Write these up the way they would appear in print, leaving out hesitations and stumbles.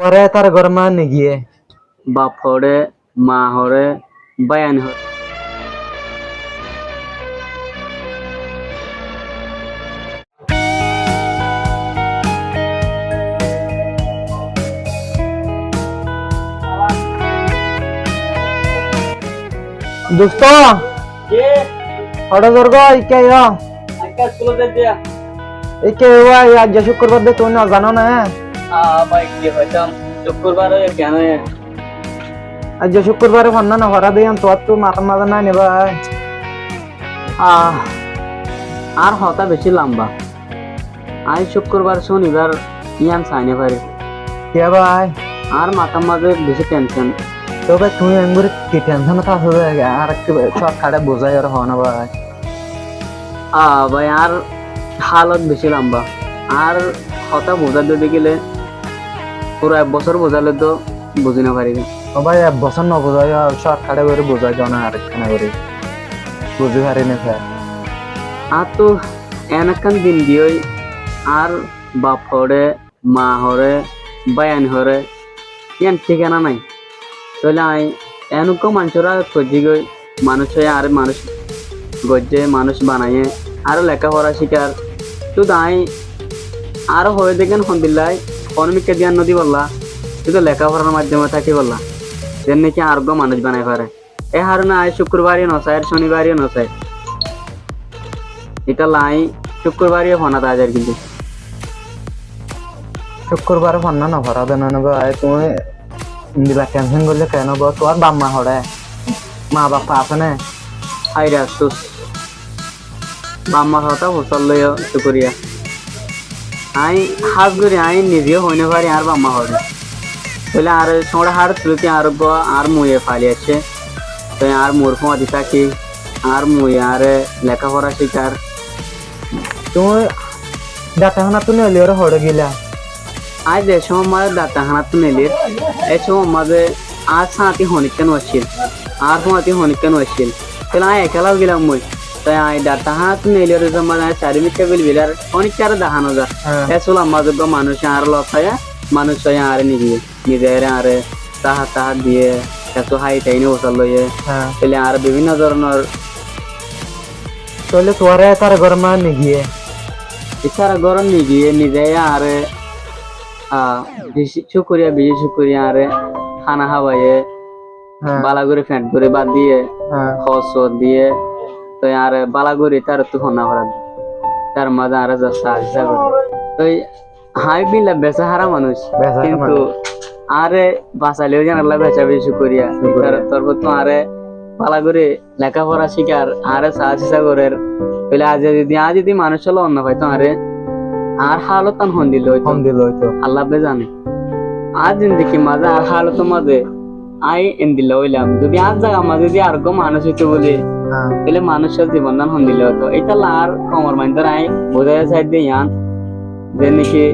পরে তার ঘর মা নি গিয়ে বাপ হরে মা হরে বায়ান হরে দোস্ত কে হঠাৎ জর্গ ইকে আজকে স্কুলে যা ইকে আজ শুক্রবার দে তুমি জানো না ভাই কি হইতাম শুক্রবার কেন আজ শুক্রবারে ফান্না না ভরা দিয়াম তোর তো মাথা মাথা নাই নে ভাই আর হতা বেশি লম্বা আজ শুক্রবার শনিবার ইয়ান সাইনে পারি কে ভাই আর মাথার মাঝে বেশি টেনশন তো ভাই তুমি এমন কি টেনশন তা হবে আর একটু সব খাড়ে বোঝাই আর হয় না ভাই ভাই আর হালত বেশি লম্বা আর হতা বোঝা দিতে গেলে পুরো 1 বছর বোঝালে তো বুঝি না পারি ও ভাই এক বছর ন বোঝাই সব খাড়ে করে বোঝাই যাও না আর একখানা করে বুঝি পারি না স্যার আর তো এনকান দিন গিয়ে আর বাপ হরে মা হরে বায়ান হরে ইয়ান ঠিকানা নাই তাহলে আই এনুক মানুষরা খুঁজি গই মানুষ হয়ে আর মানুষ গজ্জে মানুষ বানাইয়ে আর লেখাপড়া শিকার তো তাই আর হয়ে দেখেন হন্দিল্লাই অনমিকা জ্ঞান নদী বললা শুধু লেখাপড়ার মাধ্যমে থাকি বললা যেন নাকি আরোগ্য মানুষ বানাই পারে এ হারণে আয় শুক্রবারই নসাই আর শনিবারই নসাই এটা লাই শুক্রবারই ফোনা তাজার কিন্তু শুক্রবারে ফান্না না ভরা দেন না ভাই তুমি দিলা টেনশন করলে কেন গো তোর বাম্মা হরে মা বাপা আছে না হাইরে আসতুস বাম্মার হতা ফসল লই শুক্রিয়া আই হাজ করি আই নিজেও হইনে পারি আর বাম্মা হরে বলে আর সোড়া হার তুলতে আরোগ্য আর মুয়ে ফালি আছে তো আর মূর্খ আদি থাকি আর মুই আর লেখাপড়া শিকার তুমি ডাক্তারখানা তুমি এলিওর হরে গিলা আজ এ সময় ডাক্তারখানা তো নিলির এ সময় মাঝে আর সাঁতি হনিকেন আসছিল আর সাঁতি হনিকেন আসছিল তাহলে আয় একালাও গেলাম মই তাই আয় ডাক্তারখানা তো নিলির সময় আয় চারিমিকা বিল বিলার অনেক চার দেখানো যা এ চলাম মাঝে মানুষ আর লসায়া মানুষ আর নিজের আর তাহার দিয়ে এত হাই টাইনে ওসাল লইয়ে তাহলে আর বিভিন্ন ধরনের তাহলে তোরে তার ঘর মা নি গিয়ে ইচ্ছারা গরম নিয়ে গিয়ে নিজে আর বেশি শুকরিয়া আরে খানা খাওয়াইয়ে বালা করে ফ্যাট করে বাদ দিয়ে খস দিয়ে তো আর বালা করে তার একটু খানা করা তার মাঝে আর সাহায্য করে তো হাই বিলা বেচা হারা মানুষ কিন্তু আরে বাঁচালেও যেন আল্লাহ বেচা বেশি করিয়া তারপর তো আরে বালা করে লেখাপড়া শিকার আরে সাহায্য করে বলে আজ যদি মানুষ হলো অন্য পাইতো আরে আর হালত হন দিল হইতো আল্লাহ বে জানে আজ জিন্দিগি মাঝে আর হালত মাঝে আই এন দিল হইলাম যদি আজ জায়গা মাঝে যদি আর মানুষ হইতো বলে তাহলে মানুষের জীবন দান হন দিল হতো এটা আর কমর মাইন্দার আই বোঝাই সাইড দিয়ে ইয়ান যে নাকি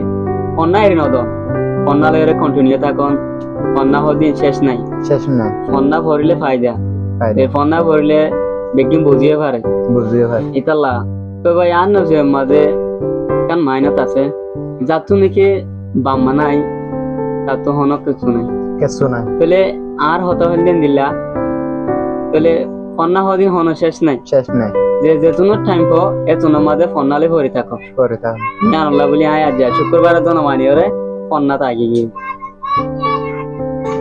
অন্যায় নদ অন্যা লগে কন্টিনিউ থাকুন অন্যা হদিন শেষ নাই অন্যা ভরিলে ফায়দা এই ফন্যা ভরিলে বেগিন বুঝিয়ে পারে এটা লা তো ভাই আর নছে মাঝে কান মাইনত আছে যাতো নাকি বাম্মা নাই তার তো হনক কিছু নাই তাহলে আর হতা হইলেন দিলা তাহলে ফন্না হদিন হন শেষ নাই যে যেতুনোর টাইম পো এতুনোর মাঝে ফন্নালে ভরি থাকো জানলা বলি আয় আজ শুক্রবার তো নামানি ওরে ফন্না তাগি গিয়ে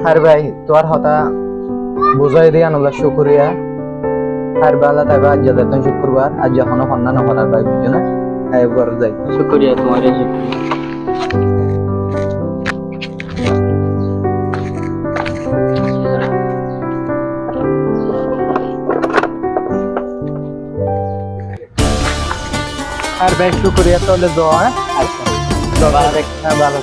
আর ভাই তোর হতা বুঝাই দিয়ে আনলা শুক্রিয়া আর বালা তাইবা আজ যেতেন শুক্রবার আজ যখন ফন্না না করার ভাই বুঝছো না একবার যাই শুক্রিয়া তোমার আর ভাই শুক্রিয়া তাহলে দোয়া আচ্ছা ভালো